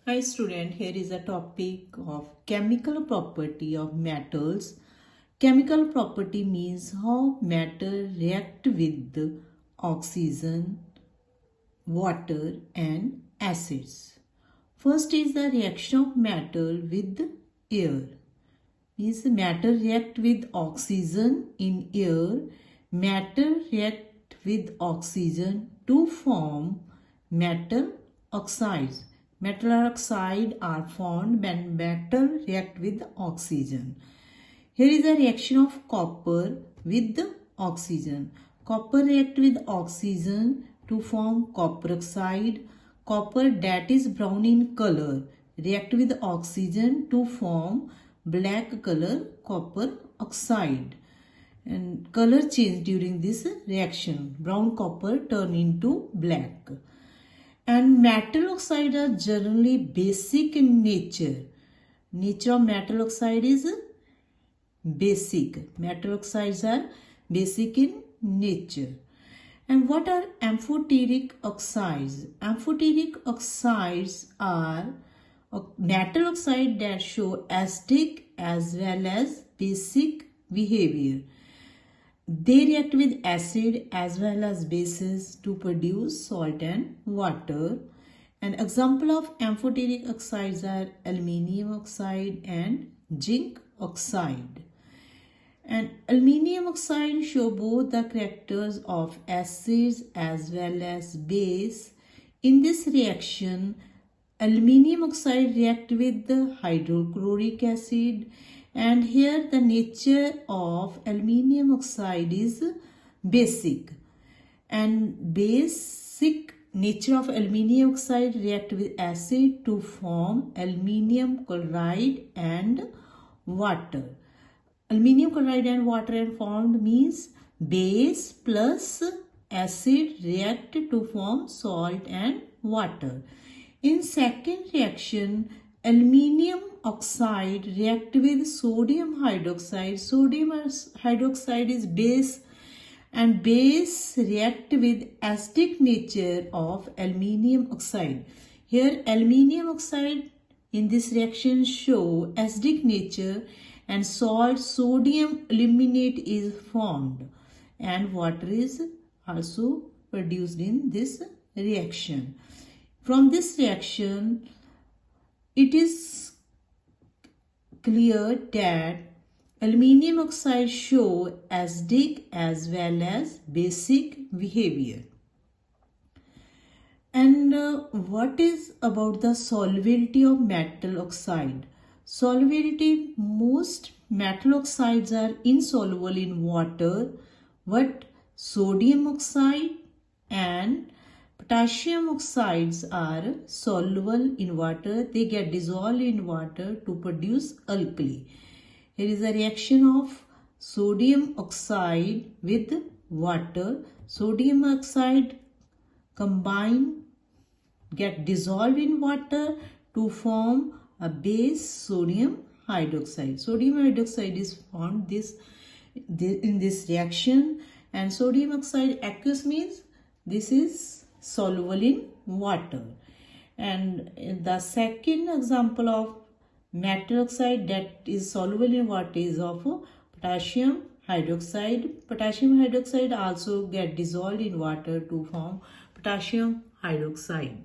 Hi student, here is a topic of chemical property of metals. Chemical property means how matter react with oxygen, water and acids. First is the reaction of metal with air. Means matter react with oxygen in air. Matter react with oxygen to form metal oxides. Metal oxide are formed when metal react with oxygen. Here is a reaction of copper with oxygen. Copper react with oxygen to form copper oxide. Copper that is brown in color react with oxygen to form black color copper oxide. And color change during this reaction. Brown copper turn into black. And metal oxide are generally basic in nature. Nature of metal oxide is basic. Metal oxides are basic in nature. And what are amphoteric oxides? Amphoteric oxides are metal oxide that show acidic as well as basic behavior. They react with acid as well as bases to produce salt and water. An example of amphoteric oxides are aluminium oxide and zinc oxide. And aluminium oxide show both the characters of acids as well as base. In this reaction, aluminium oxide react with the hydrochloric acid, and here the nature of aluminium oxide is basic, and basic nature of aluminium oxide react with acid to form aluminium chloride and water. Aluminium chloride and water are formed means base plus acid react to form salt and water. In second reaction, aluminium oxide react with sodium hydroxide. Sodium hydroxide is base, and base react with acidic nature of aluminium oxide. Here aluminium oxide in this reaction show acidic nature, and salt sodium aluminate is formed, and water is also produced in this reaction. From this reaction, it is clear that aluminium oxide show acidic as well as basic behavior. And what is about the solubility of metal oxide? Solubility: most metal oxides are insoluble in water, but sodium oxide and potassium oxides are soluble in water. They get dissolved in water to produce alkali. Here is a reaction of sodium oxide with water. Sodium oxide combine, get dissolved in water to form a base sodium hydroxide. Sodium hydroxide is formed in this reaction, and sodium oxide aqueous means this is soluble in water. And the second example of metal oxide that is soluble in water is of potassium hydroxide. Potassium hydroxide also get dissolved in water to form potassium hydroxide.